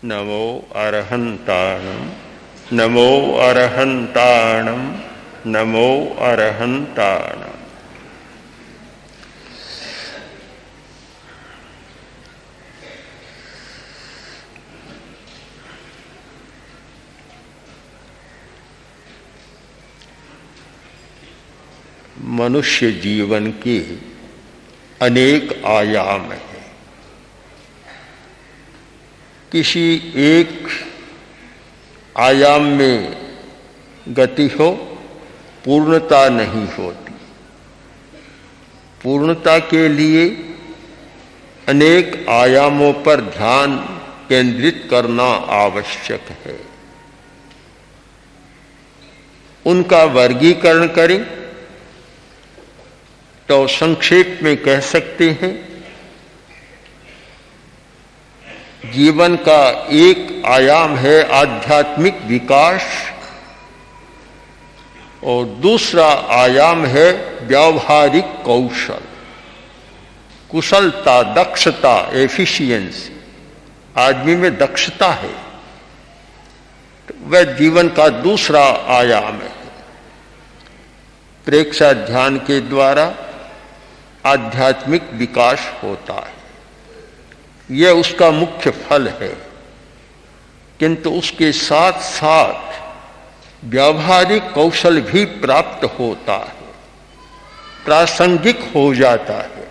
नमो अरहन्ताणं नमो अरहन्ताणं नमो अरहन्ताणं। मनुष्य जीवन के अनेक आयाम हैं। किसी एक आयाम में गति हो, पूर्णता नहीं होती। पूर्णता के लिए अनेक आयामों पर ध्यान केंद्रित करना आवश्यक है। उनका वर्गीकरण करें तो संक्षेप में कह सकते हैं, जीवन का एक आयाम है आध्यात्मिक विकास और दूसरा आयाम है व्यावहारिक कौशल, कुशलता, दक्षता, एफिशिएंसी। आदमी में दक्षता है तो वह जीवन का दूसरा आयाम है। प्रेक्षा ध्यान के द्वारा आध्यात्मिक विकास होता है, यह उसका मुख्य फल है। किंतु उसके साथ साथ व्यावहारिक कौशल भी प्राप्त होता है, प्रासंगिक हो जाता है।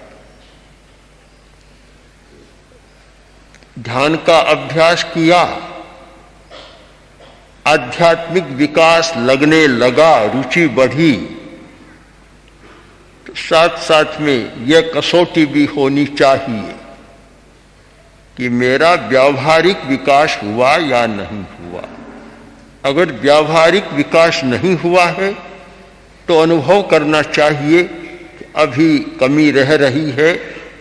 ध्यान का अभ्यास किया, आध्यात्मिक विकास लगने लगा, रुचि बढ़ी, साथ साथ में यह कसौटी भी होनी चाहिए कि मेरा व्यावहारिक विकास हुआ या नहीं हुआ। अगर व्यावहारिक विकास नहीं हुआ है तो अनुभव करना चाहिए कि अभी कमी रह रही है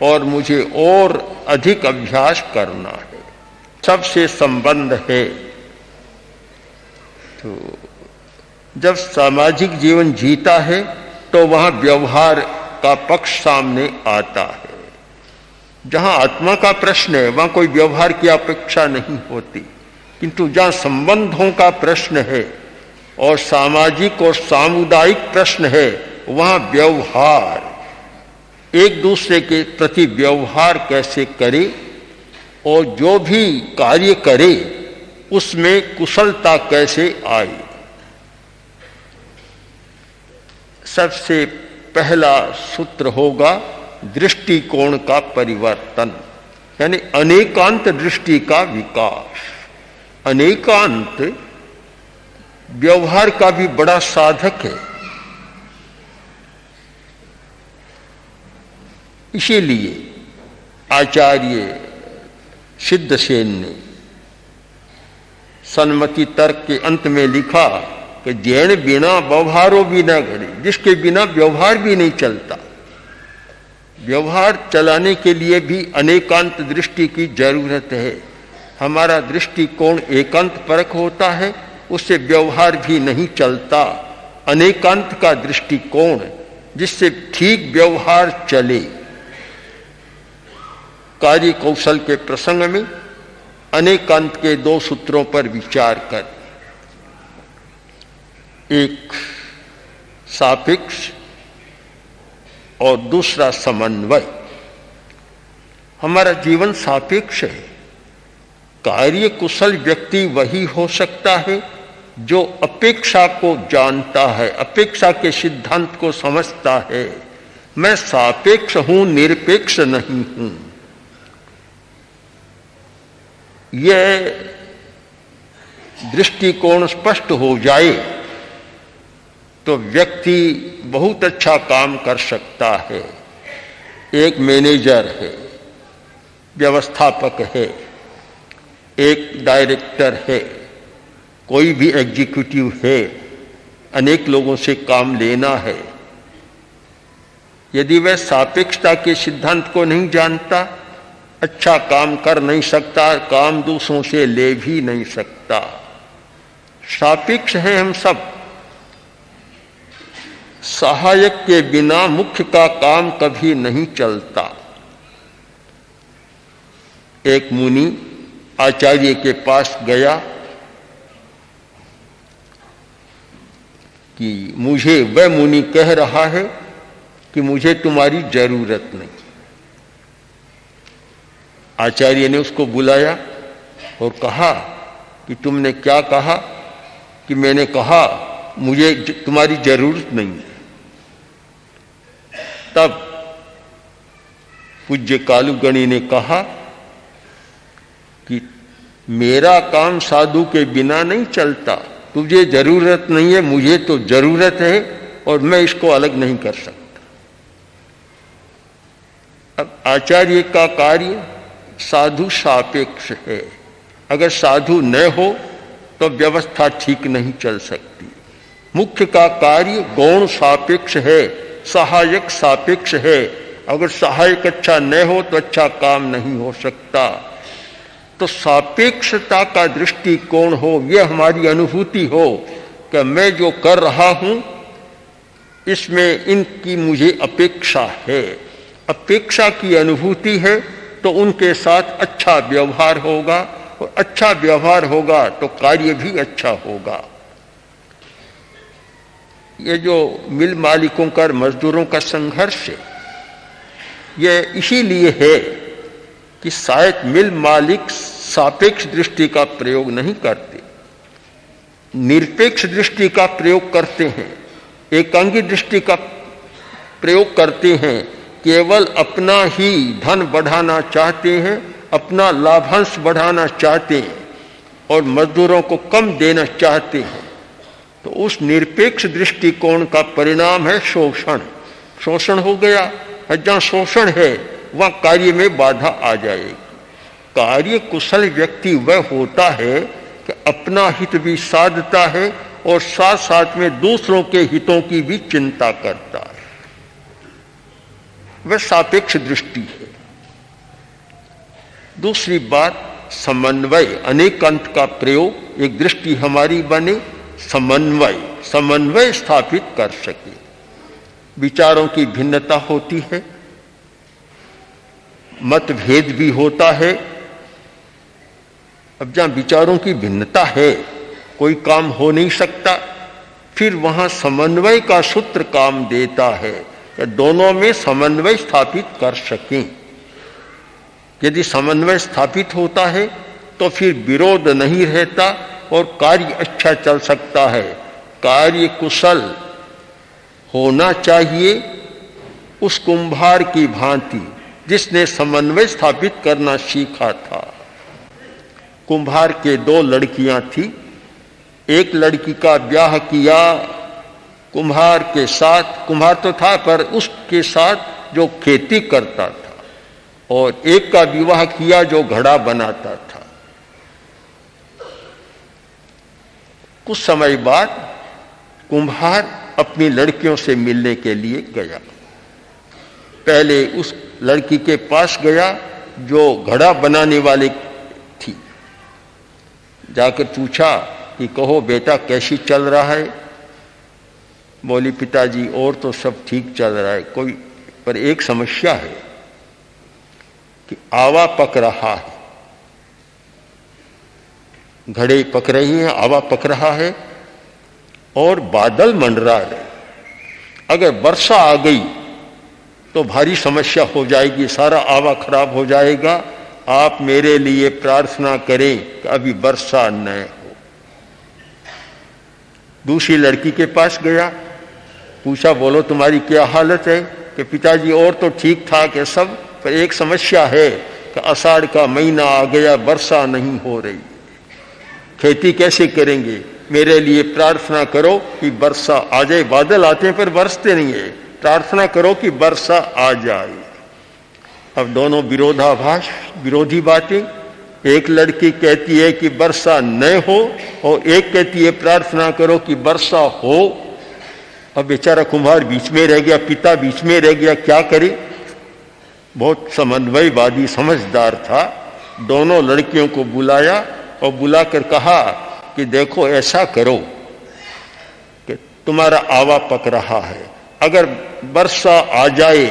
और मुझे और अधिक अभ्यास करना है। सबसे संबंध है। तो जब सामाजिक जीवन जीता है तो वहां व्यवहार का पक्ष सामने आता है। जहां आत्मा का प्रश्न है वहां कोई व्यवहार की अपेक्षा नहीं होती, किंतु जहां संबंधों का प्रश्न है और सामाजिक और सामुदायिक प्रश्न है वहां व्यवहार, एक दूसरे के प्रति व्यवहार कैसे करे और जो भी कार्य करे उसमें कुशलता कैसे आए। सबसे पहला सूत्र होगा दृष्टिकोण का परिवर्तन, यानी अनेकांत दृष्टि का विकास। अनेकांत व्यवहार का भी बड़ा साधक है। इसीलिए आचार्य सिद्धसेन ने सन्मति तर्क के अंत में लिखा कि जैन बिना व्यवहारो भी न घड़े, जिसके बिना व्यवहार भी नहीं चलता। व्यवहार चलाने के लिए भी अनेकांत दृष्टि की जरूरत है। हमारा दृष्टिकोण एकांत परक होता है, उससे व्यवहार भी नहीं चलता। अनेकांत का दृष्टिकोण जिससे ठीक व्यवहार चले। कार्य कौशल के प्रसंग में अनेकांत के दो सूत्रों पर विचार कर, एक सापेक्ष और दूसरा समन्वय। हमारा जीवन सापेक्ष है। कार्य कुशल व्यक्ति वही हो सकता है जो अपेक्षा को जानता है, अपेक्षा के सिद्धांत को समझता है। मैं सापेक्ष हूं, निरपेक्ष नहीं हूं। यह दृष्टिकोण स्पष्ट हो जाए तो व्यक्ति बहुत अच्छा काम कर सकता है। एक मैनेजर है, व्यवस्थापक है, एक डायरेक्टर है, कोई भी एग्जीक्यूटिव है, अनेक लोगों से काम लेना है। यदि वह सापेक्षता के सिद्धांत को नहीं जानता, अच्छा काम कर नहीं सकता, काम दूसरों से ले भी नहीं सकता। सापेक्ष हैं हम सब। सहायक के बिना मुख्य का काम कभी नहीं चलता। एक मुनि आचार्य के पास गया कि मुझे वह मुनि कह रहा है कि मुझे तुम्हारी जरूरत नहीं। आचार्य ने उसको बुलाया और कहा कि तुमने क्या कहा? कि मैंने कहा मुझे तुम्हारी जरूरत नहीं है। तब पूज्य कालूगणी ने कहा कि मेरा काम साधु के बिना नहीं चलता, तुझे जरूरत नहीं है, मुझे तो जरूरत है और मैं इसको अलग नहीं कर सकता। अब आचार्य का कार्य साधु सापेक्ष है। अगर साधु न हो तो व्यवस्था ठीक नहीं चल सकती। मुख्य का कार्य गौण सापेक्ष है, सहायक सापेक्ष है। अगर सहायक अच्छा न हो तो अच्छा काम नहीं हो सकता। तो सापेक्षता का दृष्टिकोण हो, यह हमारी अनुभूति हो कि मैं जो कर रहा हूं इसमें इनकी मुझे अपेक्षा है। अपेक्षा की अनुभूति है तो उनके साथ अच्छा व्यवहार होगा, और अच्छा व्यवहार होगा तो कार्य भी अच्छा होगा। ये जो मिल मालिकों का मजदूरों का संघर्ष है, यह इसीलिए है कि शायद मिल मालिक सापेक्ष दृष्टि का प्रयोग नहीं करते, निरपेक्ष दृष्टि का प्रयोग करते हैं, एकांगी दृष्टि का प्रयोग करते हैं। केवल अपना ही धन बढ़ाना चाहते हैं, अपना लाभांश बढ़ाना चाहते हैं और मजदूरों को कम देना चाहते हैं। तो उस निरपेक्ष दृष्टिकोण का परिणाम है शोषण। शोषण हो गया, जहां शोषण है वहां कार्य में बाधा आ जाएगी। कार्य कुशल व्यक्ति वह होता है कि अपना हित भी साधता है और साथ साथ में दूसरों के हितों की भी चिंता करता है। वह सापेक्ष दृष्टि है। दूसरी बात, समन्वय, अनेक अंत का प्रयोग, एक दृष्टि हमारी बने समन्वय स्थापित कर सके। विचारों की भिन्नता होती है, मतभेद भी होता है। अब जहां विचारों की भिन्नता है कोई काम हो नहीं सकता, फिर वहां समन्वय का सूत्र काम देता है कि दोनों में समन्वय स्थापित कर सकें। यदि समन्वय स्थापित होता है तो फिर विरोध नहीं रहता और कार्य अच्छा चल सकता है। कार्य कुशल होना चाहिए उस कुंभार की भांति जिसने समन्वय स्थापित करना सीखा था। कुंभार के 2 लड़कियां थी। एक लड़की का ब्याह किया कुम्हार के साथ, कुम्हार तो था पर उसके साथ जो खेती करता था, और एक का विवाह किया जो घड़ा बनाता था। कुछ समय बाद कुम्हार अपनी लड़कियों से मिलने के लिए गया। पहले उस लड़की के पास गया जो घड़ा बनाने वाली थी। जाकर पूछा कि कहो बेटा कैसी चल रहा है? बोली पिताजी और तो सब ठीक चल रहा है, कोई पर एक समस्या है कि आवा पक रहा है। घड़े पक रही हैं, आवा पक रहा है और बादल मंडरा रहे। अगर वर्षा आ गई तो भारी समस्या हो जाएगी, सारा आवा खराब हो जाएगा। आप मेरे लिए प्रार्थना करें कि अभी वर्षा न हो। दूसरी लड़की के पास गया, पूछा बोलो तुम्हारी क्या हालत है? कि पिताजी और तो ठीक ठाक है सब, पर एक समस्या है कि आषाढ़ का महीना आ गया, वर्षा नहीं हो रही, खेती कैसे करेंगे? मेरे लिए प्रार्थना करो कि वर्षा आ जाए। बादल आते हैं पर बरसते नहीं है, प्रार्थना करो कि वर्षा आ जाए। अब दोनों विरोधाभास, विरोधी बातें। एक लड़की कहती है कि वर्षा न हो और एक कहती है प्रार्थना करो कि वर्षा हो। अब बेचारा कुम्हार बीच में रह गया, पिता बीच में रह गया, क्या करे? बहुत समन्वयवादी समझदार था। दोनों लड़कियों को बुलाया और बुलाकर कहा कि देखो ऐसा करो कि तुम्हारा आवा पक रहा है, अगर वर्षा आ जाए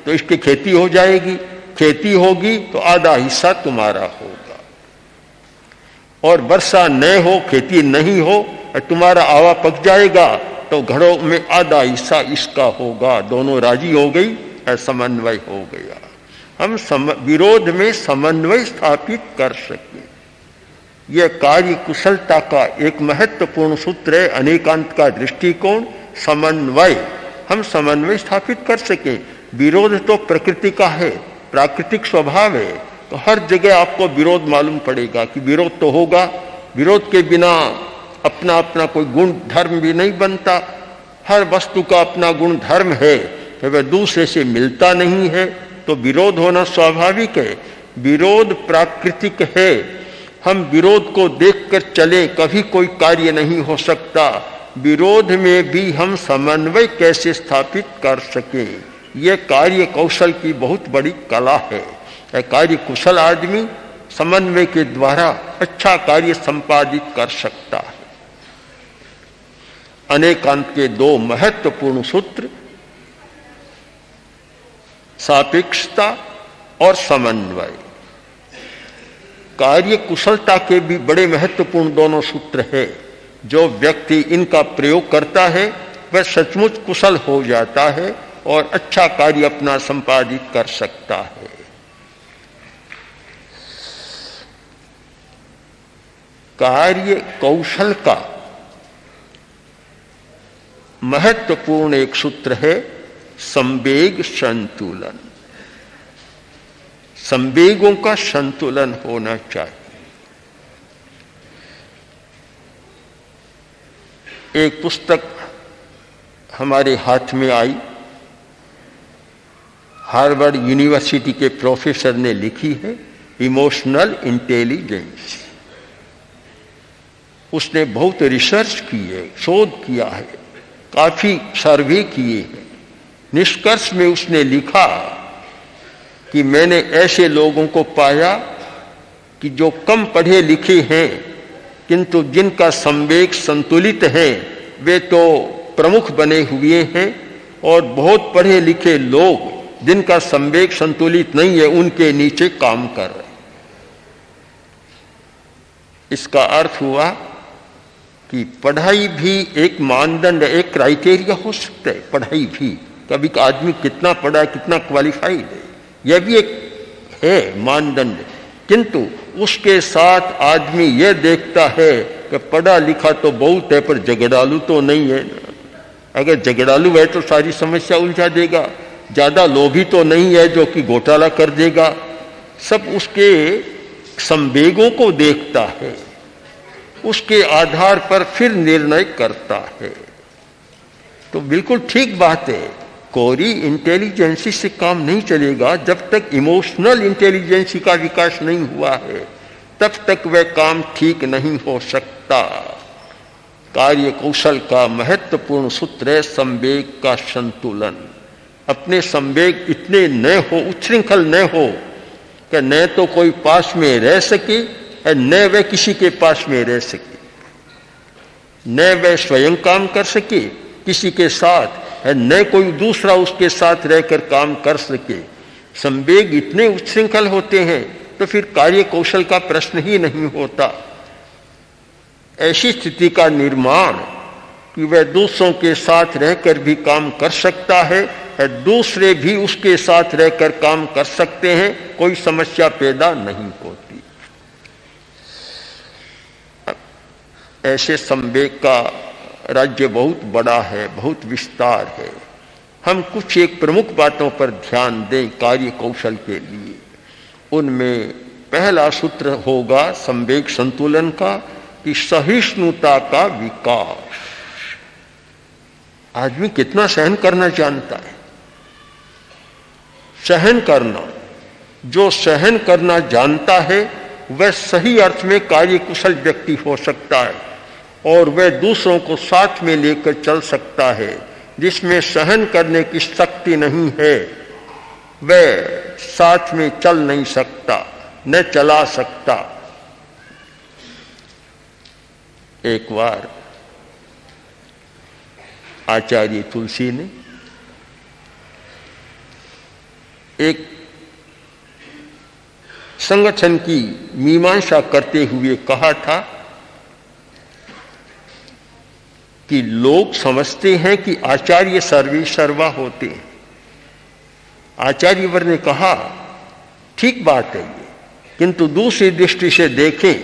तो इसकी खेती हो जाएगी, खेती होगी तो आधा हिस्सा तुम्हारा होगा। और वर्षा न हो, खेती नहीं हो, और तुम्हारा आवा पक जाएगा तो घरों में आधा हिस्सा इसका होगा, दोनों राजी हो गई और समन्वय हो गया। हम विरोध में समन्वय स्थापित कर सके, यह कार्य कुशलता का एक महत्वपूर्ण सूत्र है। अनेकांत का दृष्टिकोण समन्वय, हम समन्वय स्थापित कर सके। विरोध तो प्रकृति का है, प्राकृतिक स्वभाव है, तो हर जगह आपको विरोध मालूम पड़ेगा कि विरोध तो होगा। विरोध के बिना अपना अपना कोई गुण धर्म भी नहीं बनता। हर वस्तु का अपना गुण धर्म है, तो वह दूसरे से मिलता नहीं है, तो विरोध होना स्वाभाविक है। विरोध प्राकृतिक है। हम विरोध को देखकर चले, कभी कोई कार्य नहीं हो सकता। विरोध में भी हम समन्वय कैसे स्थापित कर सके, यह कार्य कौशल की बहुत बड़ी कला है। कार्य कुशल आदमी समन्वय के द्वारा अच्छा कार्य संपादित कर सकता है। अनेकांत के दो महत्वपूर्ण सूत्र सापेक्षता और समन्वय, कार्य कुशलता के भी बड़े महत्वपूर्ण दोनों सूत्र हैं। जो व्यक्ति इनका प्रयोग करता है वह सचमुच कुशल हो जाता है और अच्छा कार्य अपना संपादित कर सकता है। कार्य कौशल का महत्वपूर्ण एक सूत्र है संवेग संतुलन। संवेगों का संतुलन होना चाहिए। एक पुस्तक हमारे हाथ में आई, हार्वर्ड यूनिवर्सिटी के प्रोफेसर ने लिखी है, इमोशनल इंटेलिजेंस। उसने बहुत रिसर्च की है, शोध किया है, काफी सर्वे किए हैं। निष्कर्ष में उसने लिखा कि मैंने ऐसे लोगों को पाया कि जो कम पढ़े लिखे हैं किंतु जिनका संवेग संतुलित है, वे तो प्रमुख बने हुए हैं, और बहुत पढ़े लिखे लोग जिनका संवेग संतुलित नहीं है उनके नीचे काम कर रहे हैं। इसका अर्थ हुआ कि पढ़ाई भी एक मानदंड, एक क्राइटेरिया हो सकता है। पढ़ाई भी कभी आदमी कितना पढ़ा, कितना क्वालिफाइड है, यह भी एक है मानदंड, किंतु उसके साथ आदमी यह देखता है कि पढ़ा लिखा तो बहुत है पर झगड़ालू तो नहीं है। अगर झगड़ालू है तो सारी समस्या उलझा देगा। ज्यादा लोभी तो नहीं है जो कि घोटाला कर देगा। सब उसके संवेगों को देखता है, उसके आधार पर फिर निर्णय करता है। तो बिल्कुल ठीक बात है, कोरी इंटेलिजेंसी से काम नहीं चलेगा। जब तक इमोशनल इंटेलिजेंसी का विकास नहीं हुआ है तब तक वह काम ठीक नहीं हो सकता। कार्य कौशल का महत्वपूर्ण सूत्र है संवेग का संतुलन। अपने संवेग इतने न हो, उच्छृंखल न हो कि न तो कोई पास में रह सके और न वह किसी के पास में रह सके, न वह स्वयं काम कर सके किसी के साथ, न कोई दूसरा उसके साथ रहकर काम कर सके। संवेग इतने उच्छृंखल होते हैं तो फिर कार्य कौशल का प्रश्न ही नहीं होता। ऐसी स्थिति का निर्माण कि वह दूसरों के साथ रहकर भी काम कर सकता है और दूसरे भी उसके साथ रहकर काम कर सकते हैं, कोई समस्या पैदा नहीं होती। ऐसे संवेग का राज्य बहुत बड़ा है, बहुत विस्तार है। हम कुछ एक प्रमुख बातों पर ध्यान दें कार्य कौशल के लिए। उनमें पहला सूत्र होगा संवेग संतुलन का कि सहिष्णुता का विकास। आदमी कितना सहन करना जानता है। सहन करना, जो सहन करना जानता है वह सही अर्थ में कार्य कुशल व्यक्ति हो सकता है और वह दूसरों को साथ में लेकर चल सकता है। जिसमें सहन करने की शक्ति नहीं है वह साथ में चल नहीं सकता, न चला सकता। एक बार आचार्य तुलसी ने एक संगठन की मीमांसा करते हुए कहा था कि लोग समझते हैं कि आचार्य सर्वे सर्वा होते हैं। आचार्यवर ने कहा ठीक बात है ये, किंतु दूसरी दृष्टि से देखें,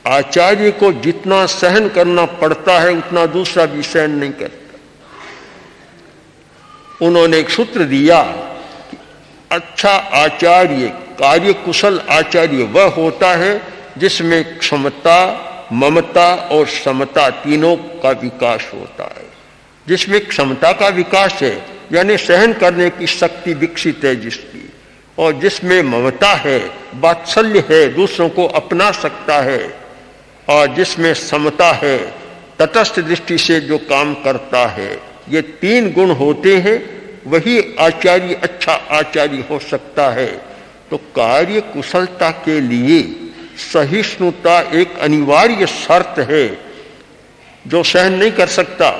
आचार्य को जितना सहन करना पड़ता है उतना दूसरा भी सहन नहीं करता। उन्होंने एक सूत्र दिया कि अच्छा आचार्य, कार्य कुशल आचार्य वह होता है जिसमें क्षमता, ममता और समता तीनों का विकास होता है। जिसमें क्षमता का विकास है यानी सहन करने की शक्ति विकसित है जिसकी, और जिसमें ममता है, वात्सल्य है, दूसरों को अपना सकता है, और जिसमें समता है, तटस्थ दृष्टि से जो काम करता है, ये तीन गुण होते हैं, वही आचार्य अच्छा आचार्य हो सकता है। तो कार्य कुशलता के लिए सहिष्णुता एक अनिवार्य शर्त है। जो सहन नहीं कर सकता,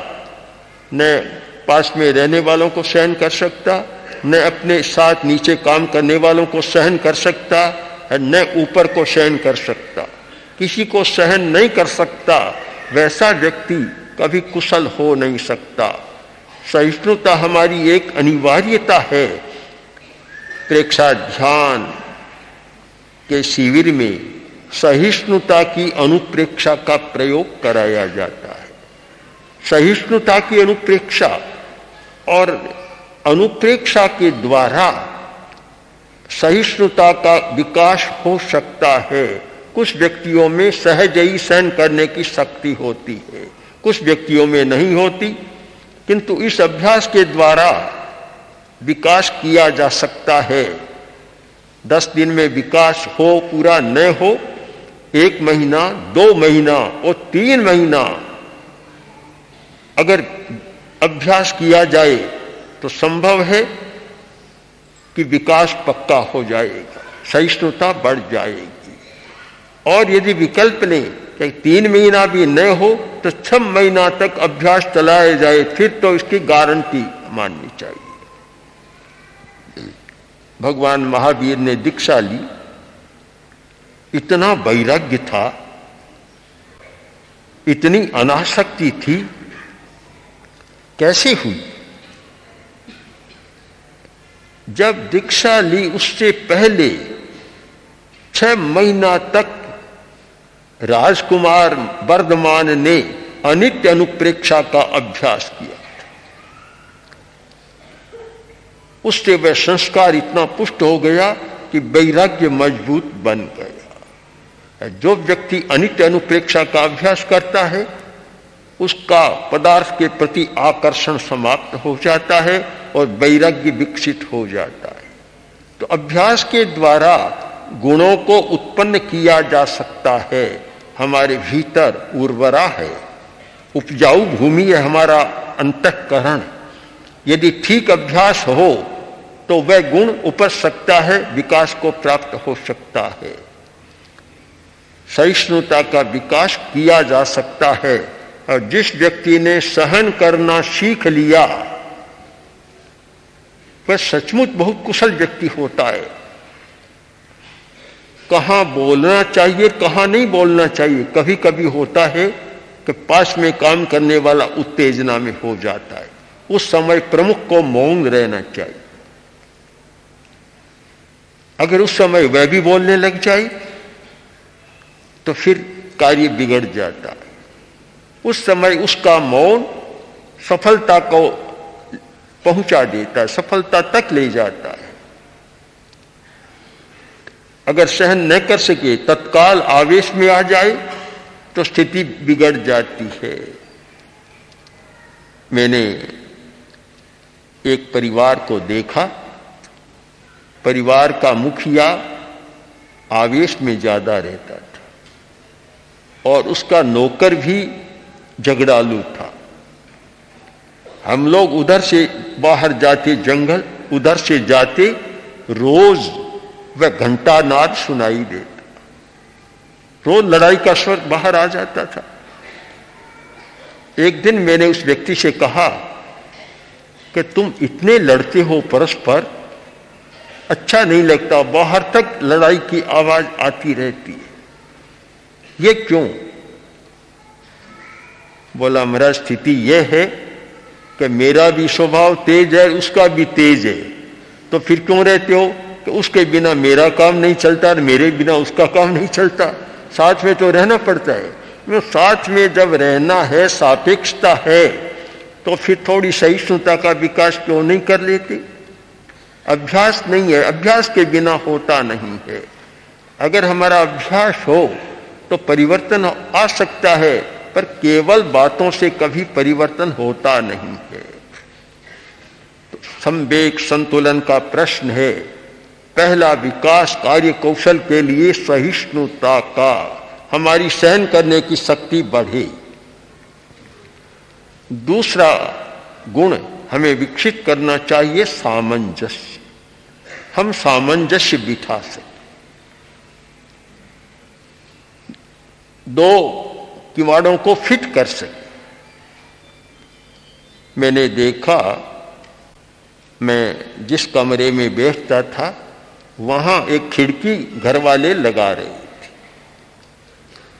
न पास में रहने वालों को सहन कर सकता, न अपने साथ नीचे काम करने वालों को सहन कर सकता, न ऊपर को सहन कर सकता, किसी को सहन नहीं कर सकता, वैसा व्यक्ति कभी कुशल हो नहीं सकता। सहिष्णुता हमारी एक अनिवार्यता है। प्रेक्षा ध्यान के शिविर में सहिष्णुता की अनुप्रेक्षा का प्रयोग कराया जाता है। सहिष्णुता की अनुप्रेक्षा और अनुप्रेक्षा के द्वारा सहिष्णुता का विकास हो सकता है। कुछ व्यक्तियों में सहज ही सहन करने की शक्ति होती है, कुछ व्यक्तियों में नहीं होती, किंतु इस अभ्यास के द्वारा विकास किया जा सकता है। 10 दिन में विकास हो, पूरा न हो, 1 महीना, 2 महीना और 3 महीना अगर अभ्यास किया जाए तो संभव है कि विकास पक्का हो जाएगा, सहिष्णुता बढ़ जाएगी। और यदि विकल्प लें कि 3 महीना भी न हो तो 6 महीना तक अभ्यास चलाया जाए, फिर तो इसकी गारंटी माननी चाहिए। भगवान महावीर ने दीक्षा ली, इतना वैराग्य था, इतनी अनासक्ति थी, कैसे हुई? जब दीक्षा ली उससे पहले 6 महीना तक राजकुमार वर्धमान ने अनित्य अनुप्रेक्षा का अभ्यास किया। उससे वह संस्कार इतना पुष्ट हो गया कि वैराग्य मजबूत बन गया। जो व्यक्ति अनित्य अनुप्रेक्षा का अभ्यास करता है उसका पदार्थ के प्रति आकर्षण समाप्त हो जाता है और वैराग्य विकसित हो जाता है। तो अभ्यास के द्वारा गुणों को उत्पन्न किया जा सकता है। हमारे भीतर उर्वरा है, उपजाऊ भूमि है हमारा अंतःकरण। यदि ठीक अभ्यास हो तो वह गुण उपज सकता है, विकास को प्राप्त हो सकता है। सहिष्णुता का विकास किया जा सकता है। और जिस व्यक्ति ने सहन करना सीख लिया वह सचमुच बहुत कुशल व्यक्ति होता है। कहाँ बोलना चाहिए, कहाँ नहीं बोलना चाहिए, कभी कभी होता है कि पास में काम करने वाला उत्तेजना में हो जाता है, उस समय प्रमुख को मौन रहना चाहिए। अगर उस समय वह भी बोलने लग जाए तो फिर कार्य बिगड़ जाता है। उस समय उसका मौन सफलता को पहुंचा देता है, सफलता तक ले जाता है। अगर सहन न कर सके, तत्काल आवेश में आ जाए तो स्थिति बिगड़ जाती है। मैंने एक परिवार को देखा, परिवार का मुखिया आवेश में ज्यादा रहता था और उसका नौकर भी झगड़ालू था। हम लोग उधर से बाहर जाते जंगल, उधर से जाते, रोज वह घंटा नाद सुनाई देता, रोज लड़ाई का स्वर बाहर आ जाता था। एक दिन मैंने उस व्यक्ति से कहा कि तुम इतने लड़ते हो परस्पर, अच्छा नहीं लगता, बाहर तक लड़ाई की आवाज आती रहती है। ये क्यों? बोला महाराज स्थिति यह है कि मेरा भी स्वभाव तेज है, उसका भी तेज है, तो फिर क्यों रहते हो कि उसके बिना मेरा काम नहीं चलता और मेरे बिना उसका काम नहीं चलता। साथ में तो रहना पड़ता है। वो साथ में जब रहना है, सापेक्षता है, तो फिर थोड़ी सहिष्णुता का विकास क्यों नहीं कर लेते? अभ्यास नहीं है, अभ्यास के बिना होता नहीं है। अगर हमारा अभ्यास हो तो परिवर्तन आ सकता है, पर केवल बातों से कभी परिवर्तन होता नहीं है। तो संवेग संतुलन का प्रश्न है। पहला विकास कार्य कौशल के लिए सहिष्णुता का, हमारी सहन करने की शक्ति बढ़े। दूसरा गुण हमें विकसित करना चाहिए सामंजस्य। हम सामंजस्य बिठा सकें। दो किवाड़ों को फिट कर सके। मैंने देखा, मैं जिस कमरे में बैठता था वहां एक खिड़की घर वाले लगा रहे थे।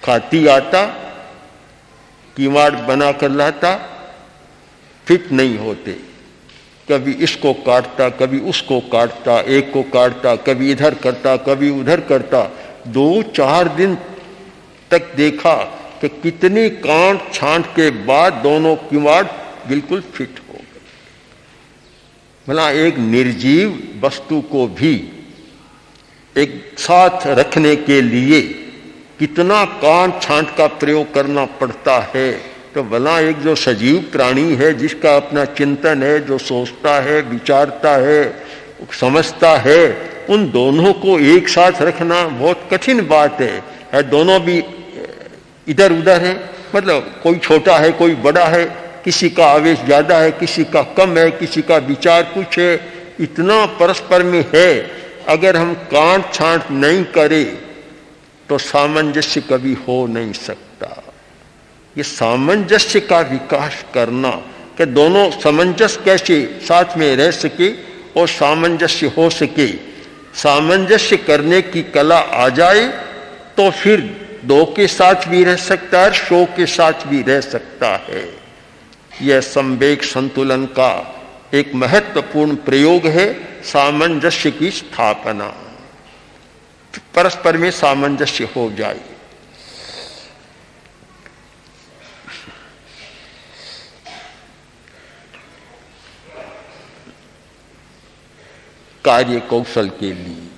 खाती आता, किवाड़ बना कर लाता, फिट नहीं होते। कभी इसको काटता, कभी उसको काटता, एक को काटता, कभी इधर करता, कभी उधर करता। 2-4 दिन तक देखा कि कितनी काट छांट के बाद दोनों किवाड़ बिल्कुल फिट हो गए। भला एक निर्जीव वस्तु को भी एक साथ रखने के लिए कितना काट छांट का प्रयोग करना पड़ता है, तो भला एक जो सजीव प्राणी है, जिसका अपना चिंतन है, जो सोचता है, विचारता है, समझता है, उन दोनों को एक साथ रखना बहुत कठिन बात है। दोनों भी इधर उधर है, मतलब कोई छोटा है, कोई बड़ा है, किसी का आवेश ज्यादा है, किसी का कम है, किसी का विचार कुछ है, इतना परस्पर में है। अगर हम काट छांट नहीं करें तो सामंजस्य कभी हो नहीं सकता। ये सामंजस्य का विकास करना, कि दोनों सामंजस्य कैसे साथ में रह सके और सामंजस्य हो सके। सामंजस्य करने की कला आ जाए तो फिर दो के साथ भी रह सकता है, सौ के साथ भी रह सकता है। यह संवेग संतुलन का एक महत्वपूर्ण प्रयोग है, सामंजस्य की स्थापना। परस्पर में सामंजस्य हो जाए। कार्य कौशल के लिए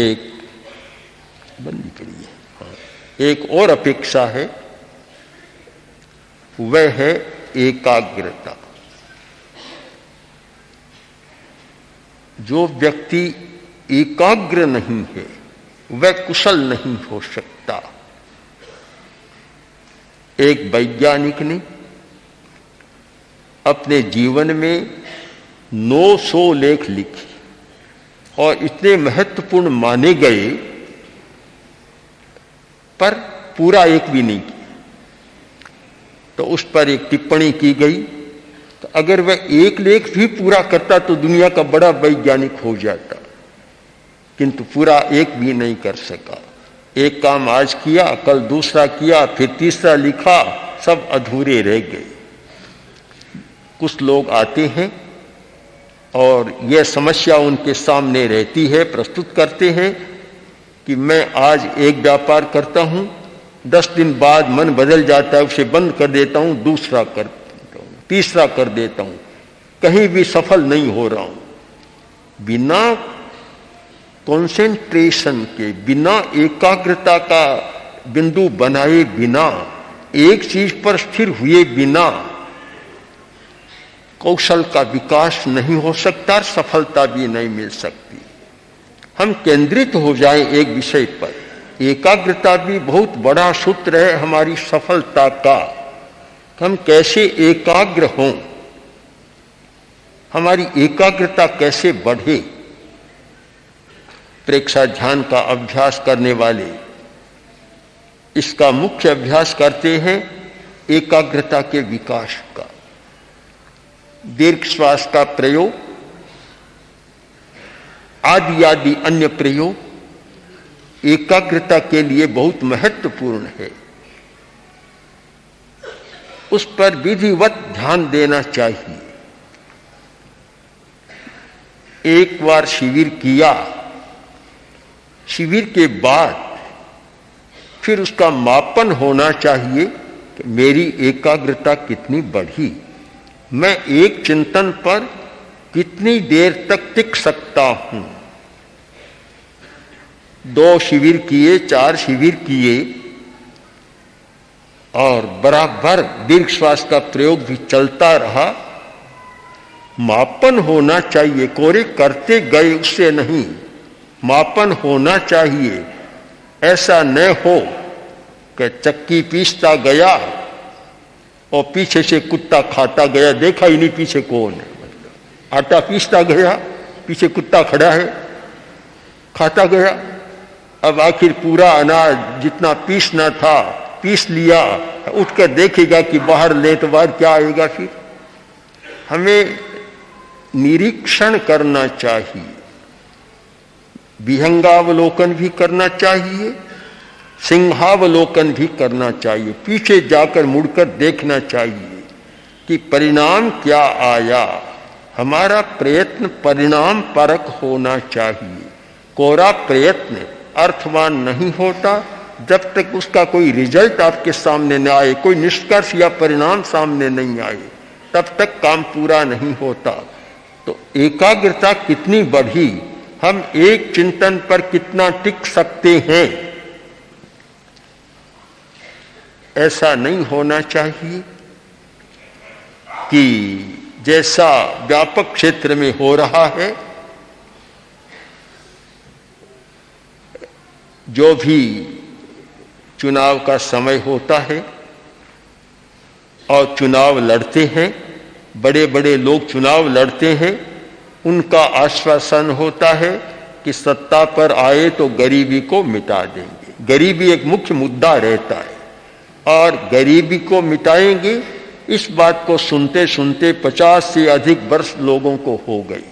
एक बंदी पड़ी है, एक और अपेक्षा है, वह है एकाग्रता। जो व्यक्ति एकाग्र नहीं है वह कुशल नहीं हो सकता। एक वैज्ञानिक ने अपने जीवन में 900 लेख लिखे और इतने महत्वपूर्ण माने गए, पर पूरा एक भी नहीं किया। तो उस पर एक टिप्पणी की गई, तो अगर वह एक लेख भी पूरा करता तो दुनिया का बड़ा वैज्ञानिक हो जाता, किंतु पूरा एक भी नहीं कर सका। एक काम आज किया, कल दूसरा किया, फिर तीसरा लिखा, सब अधूरे रह गए। कुछ लोग आते हैं और यह समस्या उनके सामने रहती है, प्रस्तुत करते हैं कि मैं आज एक व्यापार करता हूं, 10 दिन बाद मन बदल जाता है, उसे बंद कर देता हूं, दूसरा कर देता हूं, तीसरा कर देता हूं, कहीं भी सफल नहीं हो रहा हूं। बिना कंसंट्रेशन के, बिना एकाग्रता का बिंदु बनाए बिना, एक चीज पर स्थिर हुए बिना कौशल का विकास नहीं हो सकता, सफलता भी नहीं मिल सकती। हम केंद्रित हो जाएं एक विषय पर। एकाग्रता भी बहुत बड़ा सूत्र है हमारी सफलता का। हम कैसे एकाग्र हों, हमारी एकाग्रता कैसे बढ़े। प्रेक्षा ध्यान का अभ्यास करने वाले इसका मुख्य अभ्यास करते हैं एकाग्रता के विकास का। दीर्घ श्वास का प्रयोग, आदि आदि अन्य प्रयोग एकाग्रता के लिए बहुत महत्वपूर्ण है। उस पर विधिवत ध्यान देना चाहिए। एक बार शिविर किया, शिविर के बाद फिर उसका मापन होना चाहिए कि मेरी एकाग्रता कितनी बढ़ी, मैं एक चिंतन पर कितनी देर तक टिक सकता हूं। 2 शिविर किए, 4 शिविर किए और बराबर दीर्घ श्वास का प्रयोग भी चलता रहा। मापन होना चाहिए, कोरे करते गए उससे नहीं, मापन होना चाहिए। ऐसा न हो कि चक्की पीसता गया और पीछे से कुत्ता खाता गया, देखा ही नहीं पीछे कौन है। आटा पीसता गया, पीछे कुत्ता खड़ा है, खाता गया। अब आखिर पूरा अनाज जितना पीसना था पीस लिया, उठकर देखेगा कि बाहर ले तो बाहर क्या आएगा। फिर हमें निरीक्षण करना चाहिए, विहंगावलोकन भी करना चाहिए, सिंहावलोकन भी करना चाहिए। पीछे जाकर मुड़कर देखना चाहिए कि परिणाम क्या आया। हमारा प्रयत्न परिणाम परक होना चाहिए। कोरा प्रयत्न अर्थवान नहीं होता जब तक उसका कोई रिजल्ट आपके सामने न आए, कोई निष्कर्ष या परिणाम सामने नहीं आए, तब तक काम पूरा नहीं होता। तो एकाग्रता कितनी बढ़ी, हम एक चिंतन पर कितना टिक सकते हैं, ऐसा नहीं होना चाहिए कि जैसा व्यापक क्षेत्र में हो रहा है, जो भी चुनाव का समय होता है और चुनाव लड़ते हैं, बड़े बड़े लोग चुनाव लड़ते हैं, उनका आश्वासन होता है कि सत्ता पर आए तो गरीबी को मिटा देंगे। गरीबी एक मुख्य मुद्दा रहता है और गरीबी को मिटाएंगे, इस बात को सुनते सुनते 50 से अधिक वर्ष लोगों को हो गई।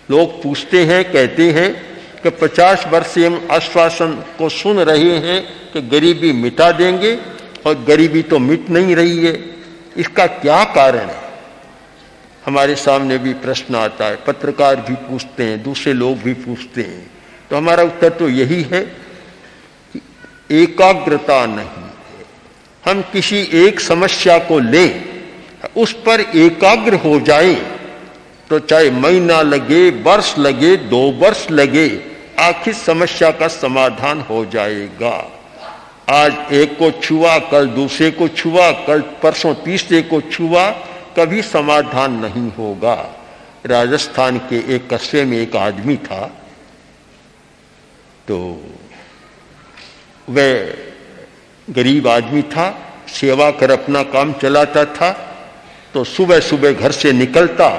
लोग पूछते हैं, कहते हैं कि 50 वर्ष से हम आश्वासन को सुन रहे हैं कि गरीबी मिटा देंगे और गरीबी तो मिट नहीं रही है, इसका क्या कारण है। हमारे सामने भी प्रश्न आता है, पत्रकार भी पूछते हैं, दूसरे लोग भी पूछते हैं। तो हमारा उत्तर तो यही है कि एकाग्रता नहीं है। हम किसी एक समस्या को लें, उस पर एकाग्र हो जाए तो चाहे महीना लगे, वर्ष लगे, 2 वर्ष लगे, आखिर समस्या का समाधान हो जाएगा। आज एक को छुआ, कल दूसरे को छुआ, कल परसों तीसरे को छुआ, कभी समाधान नहीं होगा। राजस्थान के एक कस्बे में एक आदमी था, तो वह गरीब आदमी था, सेवा कर अपना काम चलाता था। तो सुबह सुबह घर से निकलता,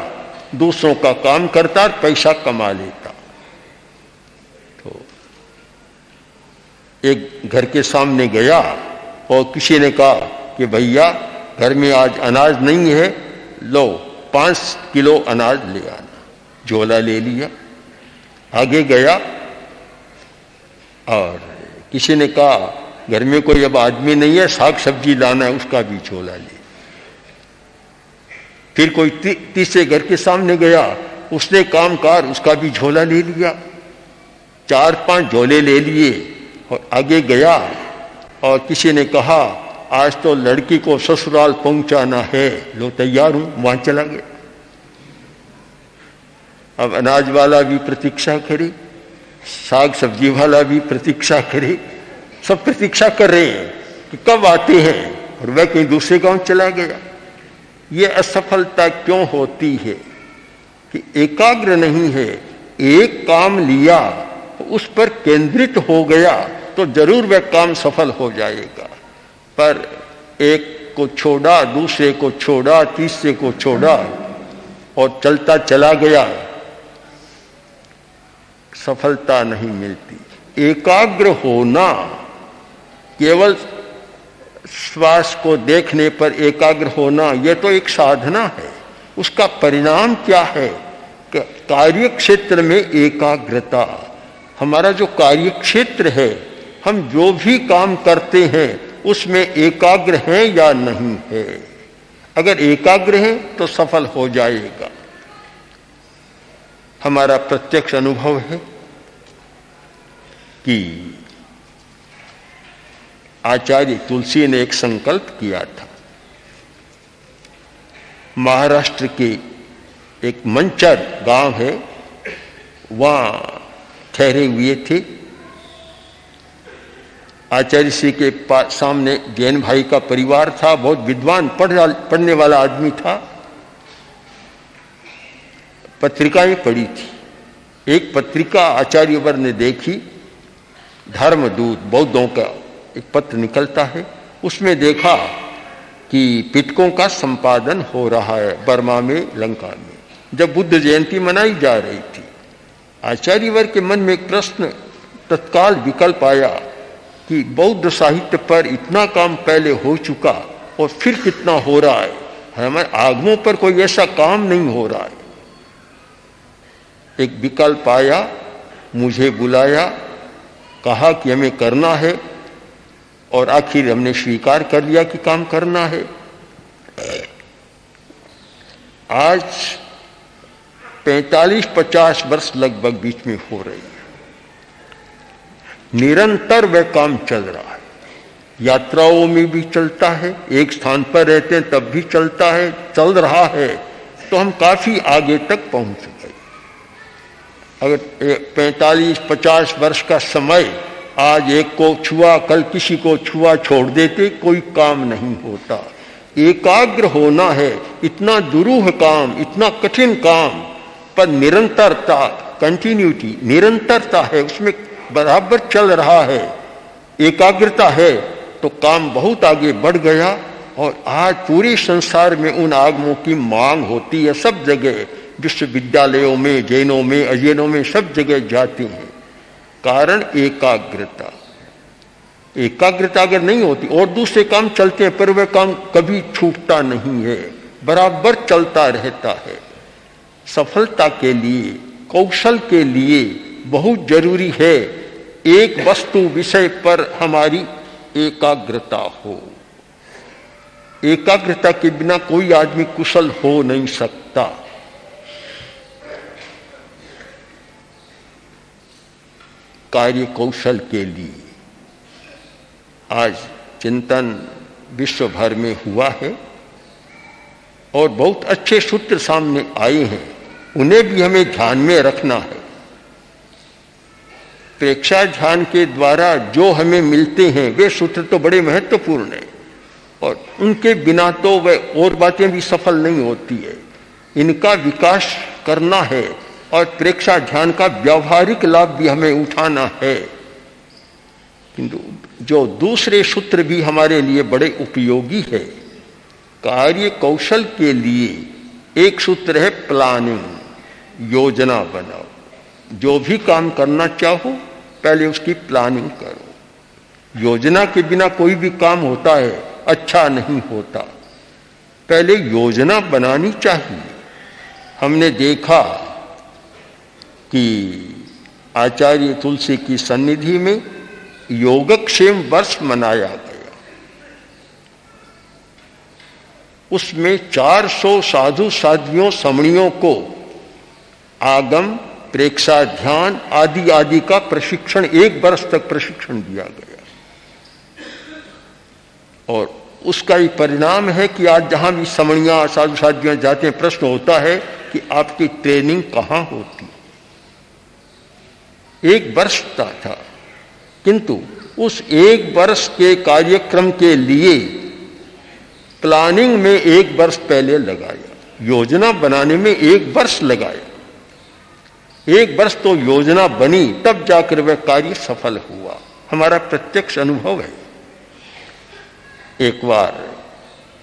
दूसरों का काम करता और पैसा कमा लेता। तो एक घर के सामने गया और किसी ने कहा कि भैया घर में आज अनाज नहीं है, लो 5 किलो अनाज ले आना। झोला ले लिया, आगे गया और किसी ने कहा घर में कोई अब आदमी नहीं है, साग सब्जी लाना है, उसका भी झोला ले। फिर कोई तीसरे घर के सामने गया, उसने कामकार, उसका भी झोला ले लिया। 4-5 झोले ले लिए और आगे गया और किसी ने कहा आज तो लड़की को ससुराल पहुंचाना है, लो तैयार हूं, वहां चला गया। अब अनाज वाला भी प्रतीक्षा करे, साग सब्जी वाला भी प्रतीक्षा करे, सब प्रतीक्षा कर रहे हैं कि कब आते हैं, और वह कहीं दूसरे गांव चला गया। ये असफलता क्यों होती है कि एकाग्र नहीं है। एक काम लिया, उस पर केंद्रित हो गया तो जरूर वह काम सफल हो जाएगा, पर एक को छोड़ा, दूसरे को छोड़ा, तीसरे को छोड़ा और चलता चला गया, सफलता नहीं मिलती। एकाग्र होना, केवल श्वास को देखने पर एकाग्र होना, यह तो एक साधना है। उसका परिणाम क्या है कार्य क्षेत्र में एकाग्रता। हमारा जो कार्य क्षेत्र है, हम जो भी काम करते हैं उसमें एकाग्र हैं या नहीं है। अगर एकाग्र हैं तो सफल हो जाएगा। हमारा प्रत्यक्ष अनुभव है कि आचार्य तुलसी ने एक संकल्प किया था। महाराष्ट्र के एक मंचर गांव है, वहां ठहरे हुए थे। आचार्य श्री के सामने जैन भाई का परिवार था, बहुत विद्वान पढ़ने वाला आदमी था। पत्रिकाएं पढ़ी थी। एक पत्रिका आचार्यवर ने देखी, धर्मदूत बौद्धों का एक पत्र निकलता है। उसमें देखा कि पिटकों का संपादन हो रहा है बर्मा में, लंका में, जब बुद्ध जयंती मनाई जा रही थी। आचार्यवर के मन में एक प्रश्न तत्काल विकल्प आया कि बौद्ध साहित्य पर इतना काम पहले हो चुका और फिर कितना हो रहा है, हमारे आगमों पर कोई ऐसा काम नहीं हो रहा है। एक विकल्प आया, मुझे बुलाया, कहा कि हमें करना है, और आखिर हमने स्वीकार कर लिया कि काम करना है। आज 45-50 वर्ष लगभग बीच में हो रही है। निरंतर वह काम चल रहा है। यात्राओं में भी चलता है, एक स्थान पर रहते हैं तब भी चलता है, चल रहा है। तो हम काफी आगे तक पहुंच गए। अगर 45-50 वर्ष का समय आज एक को छुआ, कल किसी को छुआ, छोड़ देते, कोई काम नहीं होता। एकाग्र होना है। इतना दुरूह काम, इतना कठिन काम, पर निरंतरता, कंटिन्यूटी, निरंतरता है, उसमें बराबर चल रहा है, एकाग्रता है, तो काम बहुत आगे बढ़ गया। और आज पूरे संसार में उन आगमों की मांग होती है। सब जगह, विश्वविद्यालयों में, जैनों में, अजैनों में, सब जगह जाती हैं। कारण एकाग्रता। एकाग्रता अगर नहीं होती, और दूसरे काम चलते हैं पर वह काम कभी छूटता नहीं है, बराबर चलता रहता है। सफलता के लिए, कौशल के लिए बहुत जरूरी है एक वस्तु विषय पर हमारी एकाग्रता हो। एकाग्रता के बिना कोई आदमी कुशल हो नहीं सकता। कार्य कौशल के लिए आज चिंतन विश्व भर में हुआ है और बहुत अच्छे सूत्र सामने आए हैं, उन्हें भी हमें ध्यान में रखना है। प्रेक्षा ध्यान के द्वारा जो हमें मिलते हैं वे सूत्र तो बड़े महत्वपूर्ण हैं, और उनके बिना तो वह और बातें भी सफल नहीं होती है। इनका विकास करना है और प्रेक्षा ध्यान का व्यावहारिक लाभ भी हमें उठाना है। किंतु जो दूसरे सूत्र भी हमारे लिए बड़े उपयोगी है। कार्य कौशल के लिए एक सूत्र है प्लानिंग, योजना बनाओ। जो भी काम करना चाहो पहले उसकी प्लानिंग करो। योजना के बिना कोई भी काम होता है अच्छा नहीं होता, पहले योजना बनानी चाहिए। हमने देखा कि आचार्य तुलसी की सन्निधि में योगक्षेम वर्ष मनाया गया। उसमें 400 साधु साध्वियों समणियों को आगम, प्रेक्षा ध्यान आदि आदि का प्रशिक्षण, 1 वर्ष तक प्रशिक्षण दिया गया। और उसका ही परिणाम है कि आज जहां भी समणियां साधु साध्वियां जाते हैं, प्रश्न होता है कि आपकी ट्रेनिंग कहां होती। 1 वर्ष का था, किंतु उस 1 वर्ष के कार्यक्रम के लिए प्लानिंग में 1 वर्ष पहले लगाया, योजना बनाने में 1 वर्ष लगाया। 1 वर्ष तो योजना बनी, तब जाकर वह कार्य सफल हुआ। हमारा प्रत्यक्ष अनुभव है। एक बार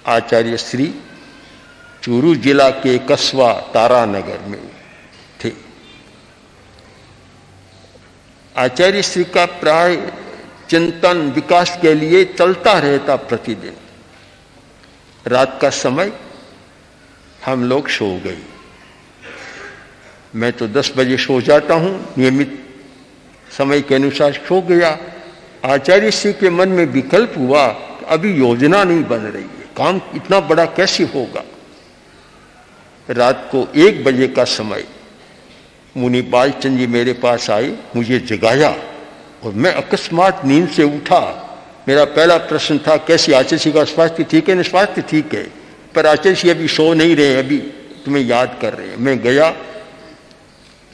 आचार्य श्री चूरू जिला के कस्बा तारानगर में थे। आचार्य श्री का प्राय चिंतन विकास के लिए चलता रहता प्रतिदिन। रात का समय हम लोग सो गए। मैं तो 10 बजे सो जाता हूँ, नियमित समय के अनुसार सो गया। आचार्य श्री के मन में विकल्प हुआ, अभी योजना नहीं बन रही है, काम इतना बड़ा कैसे होगा। रात को 1 बजे का समय मुनि बालचंद जी मेरे पास आए, मुझे जगाया और मैं अकस्मात नींद से उठा। मेरा पहला प्रश्न था, कैसी आचार्य श्री का स्वास्थ्य ठीक है? स्वास्थ्य ठीक है, पर आचार्य श्री अभी सो नहीं रहे, अभी तुम्हें याद कर रहे हैं। मैं गया,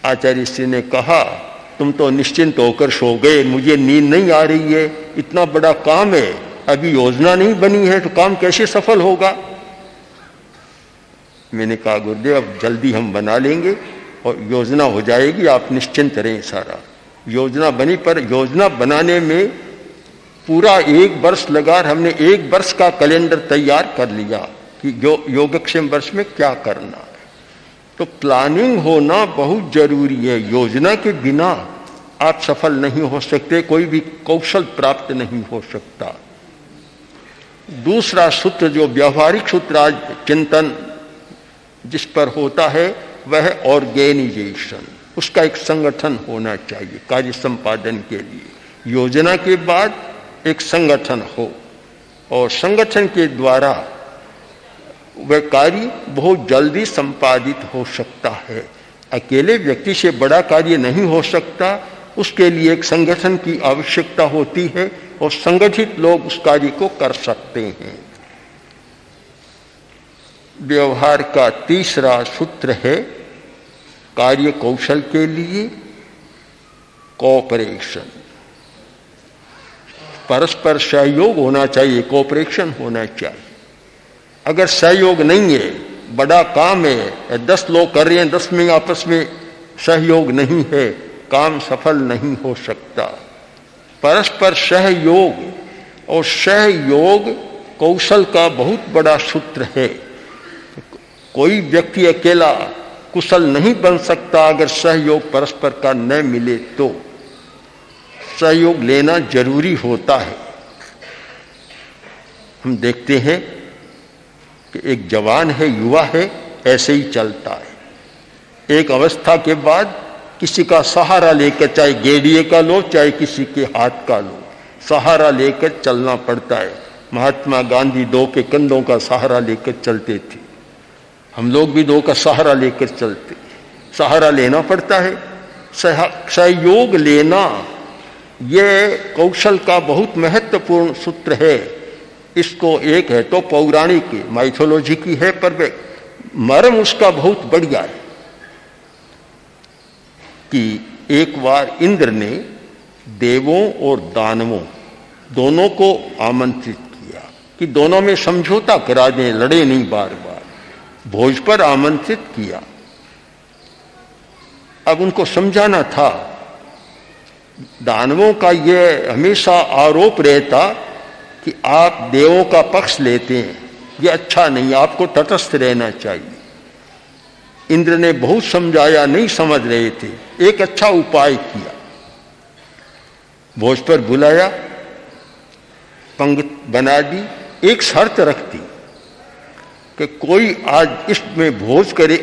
आचार्य श्री ने कहा, तुम तो निश्चिंत होकर सो गए, मुझे नींद नहीं आ रही है, इतना बड़ा काम है, अभी योजना नहीं बनी है तो काम कैसे सफल होगा। मैंने कहा, गुरुदेव अब जल्दी हम बना लेंगे और योजना हो जाएगी, आप निश्चिंत रहें। सारा योजना बनी, पर योजना बनाने में पूरा 1 वर्ष लगा। हमने 1 वर्ष का कैलेंडर तैयार कर लिया कि योगक्षेम वर्ष में क्या करना है। तो प्लानिंग होना बहुत जरूरी है। योजना के बिना आप सफल नहीं हो सकते, कोई भी कौशल प्राप्त नहीं हो सकता। दूसरा सूत्र, जो व्यावहारिक सूत्र आज चिंतन जिस पर होता है, वह है ऑर्गेनाइजेशन। उसका एक संगठन होना चाहिए कार्य संपादन के लिए। योजना के बाद एक संगठन हो और संगठन के द्वारा वह कार्य बहुत जल्दी संपादित हो सकता है। अकेले व्यक्ति से बड़ा कार्य नहीं हो सकता, उसके लिए एक संगठन की आवश्यकता होती है और संगठित लोग उस कार्य को कर सकते हैं। व्यवहार का तीसरा सूत्र है कार्य कौशल के लिए कोऑपरेशन। परस्पर सहयोग होना चाहिए, कोऑपरेशन होना चाहिए। अगर सहयोग नहीं है, बड़ा काम है, 10 लोग कर रहे हैं, 10 में आपस में सहयोग नहीं है, काम सफल नहीं हो सकता। परस्पर सहयोग और सहयोग कौशल का बहुत बड़ा सूत्र है। कोई व्यक्ति अकेला कुशल नहीं बन सकता अगर सहयोग परस्पर का न मिले तो। सहयोग लेना जरूरी होता है। हम देखते हैं कि एक जवान है, युवा है, ऐसे ही चलता है। एक अवस्था के बाद किसी का सहारा लेकर, चाहे गेड़िए का लो चाहे किसी के हाथ का लो, सहारा लेकर चलना पड़ता है। महात्मा गांधी 2 के कंधों का सहारा लेकर चलते थे, हम लोग भी 2 का सहारा लेकर चलते। सहारा लेना पड़ता है, सहयोग लेना, ये कौशल का बहुत महत्वपूर्ण सूत्र है। इसको एक है तो पौराणिक माइथोलॉजी की है, पर मर्म उसका बहुत बढ़िया है कि एक बार इंद्र ने देवों और दानवों दोनों को आमंत्रित किया कि दोनों में समझौता करा दें, लड़े नहीं बार बार। भोज पर आमंत्रित किया। अब उनको समझाना था। दानवों का यह हमेशा आरोप रहता कि आप देवों का पक्ष लेते हैं, यह अच्छा नहीं, आपको तटस्थ रहना चाहिए। इंद्र ने बहुत समझाया, नहीं समझ रहे थे। एक अच्छा उपाय किया, भोज पर बुलाया, पंक्ति बना दी, एक शर्त रख दी कि कोई आज इसमें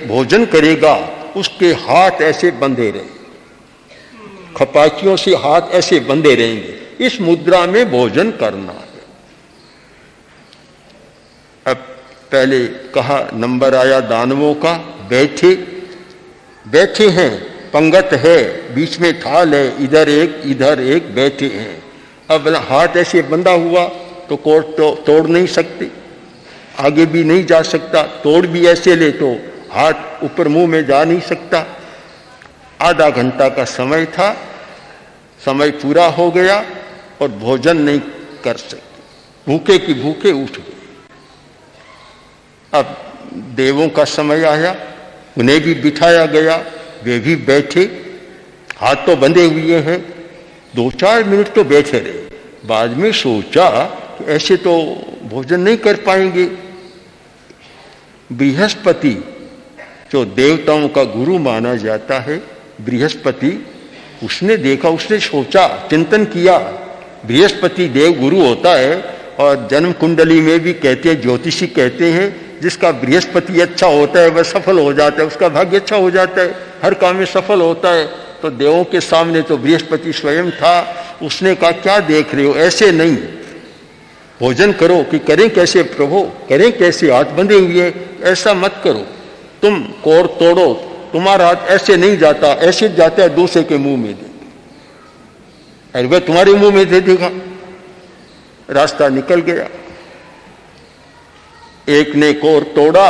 भोजन करेगा, उसके हाथ ऐसे बंधे रहे, खपाचियों से हाथ ऐसे बंधे रहेंगे, इस मुद्रा में भोजन करना है। अब पहले कहा, नंबर आया दानवों का, बैठे हैं, पंगत है, बीच में थाल है, इधर एक बैठे हैं। अब हाथ ऐसे बंधा हुआ तो कोट तो तोड़ नहीं सकते, आगे भी नहीं जा सकता, तोड़ भी ऐसे ले तो हाथ ऊपर मुंह में जा नहीं सकता। आधा घंटा का समय था, समय पूरा हो गया और भोजन नहीं कर सकते, भूखे की भूखे उठ गए। अब देवों का समय आया, उन्हें भी बिठाया गया, वे भी बैठे, हाथ तो बंधे हुए हैं। 2-4 मिनट तो बैठे रहे। बाद में सोचा कि ऐसे तो भोजन नहीं कर पाएंगे। बृहस्पति जो देवताओं का गुरु माना जाता है, बृहस्पति, उसने देखा, उसने सोचा, चिंतन किया। बृहस्पति देव गुरु होता है और जन्म कुंडली में भी कहते हैं, ज्योतिषी कहते हैं, जिसका बृहस्पति अच्छा होता है वह सफल हो जाता है, उसका भाग्य अच्छा हो जाता है, हर काम में सफल होता है। तो देवों के सामने तो बृहस्पति स्वयं था, उसने कहा क्या देख रहे हो, ऐसे नहीं, भोजन करो। कि करें कैसे प्रभु, करें कैसे, हाथ बंधे हुए, ऐसा मत करो, तुम कोर तोड़ो, तुम्हारा हाथ ऐसे नहीं जाता, ऐसे जाता है, दूसरे के मुंह में दे, अरे वह तुम्हारे मुंह में दे देगा। रास्ता निकल गया। एक ने कोर तोड़ा,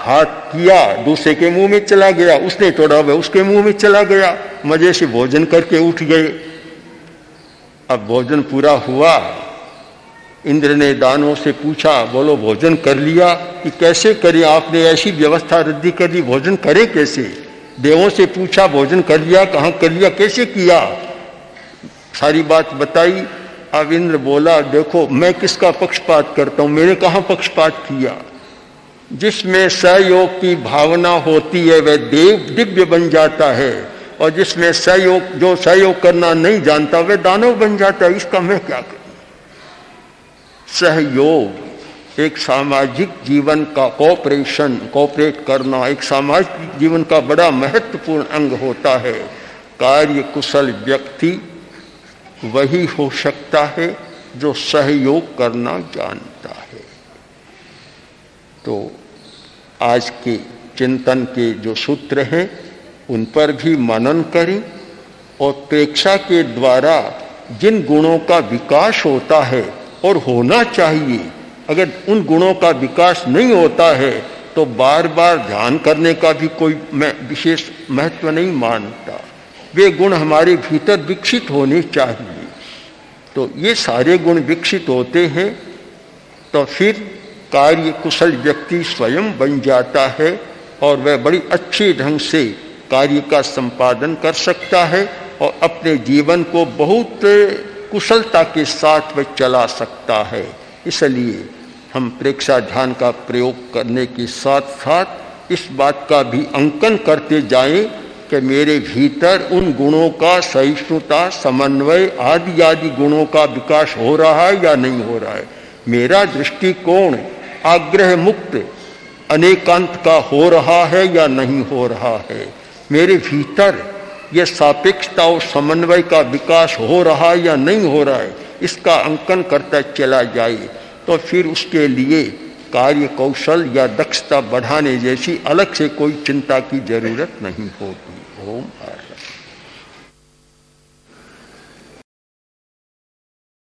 हाथ किया, दूसरे के मुंह में चला गया, उसने तोड़ा वह उसके मुंह में चला गया। मजे से भोजन करके उठ गए। अब भोजन पूरा हुआ, इंद्र ने दानवों से पूछा, बोलो भोजन कर लिया? कि कैसे करें, आपने ऐसी व्यवस्था रद्दी कर दी, भोजन करें कैसे? देवों से पूछा, भोजन कर लिया? कहाँ कर लिया, कैसे किया? सारी बात बताई। अब इंद्र बोला, देखो मैं किसका पक्षपात करता हूं, मैंने कहाँ पक्षपात किया? जिसमें सहयोग की भावना होती है वह देव दिव्य बन जाता है, और जिसमें सहयोग, जो सहयोग करना नहीं जानता वह दानव बन जाता है। इसका मैं क्या करूं? सहयोग एक सामाजिक जीवन का कोऑपरेट करना एक सामाजिक जीवन का बड़ा महत्वपूर्ण अंग होता है। कार्य कुशल व्यक्ति वही हो सकता है जो सहयोग करना जानता है। तो आज के चिंतन के जो सूत्र हैं उन पर भी मनन करें, और प्रेक्षा के द्वारा जिन गुणों का विकास होता है और होना चाहिए, अगर उन गुणों का विकास नहीं होता है तो बार बार ध्यान करने का भी कोई मैं विशेष महत्व नहीं मानता। वे गुण हमारे भीतर विकसित होने चाहिए। तो ये सारे गुण विकसित होते हैं तो फिर कार्य कुशल व्यक्ति स्वयं बन जाता है, और वह बड़ी अच्छे ढंग से कार्य का संपादन कर सकता है और अपने जीवन को बहुत कुशलता के साथ वह चला सकता है। इसलिए हम प्रेक्षा ध्यान का प्रयोग करने के साथ साथ इस बात का भी अंकन करते जाएं कि मेरे भीतर उन गुणों का सहिष्णुता, समन्वय आदि गुणों का विकास हो रहा है या नहीं हो रहा है। मेरा दृष्टिकोण आग्रह मुक्त अनेकांत का हो रहा है या नहीं हो रहा है। मेरे भीतर यह सापेक्षता और समन्वय का विकास हो रहा है या नहीं हो रहा है, इसका अंकन करता चला जाए तो फिर उसके लिए कार्य कौशल या दक्षता बढ़ाने जैसी अलग से कोई चिंता की जरूरत नहीं होगी। ओम।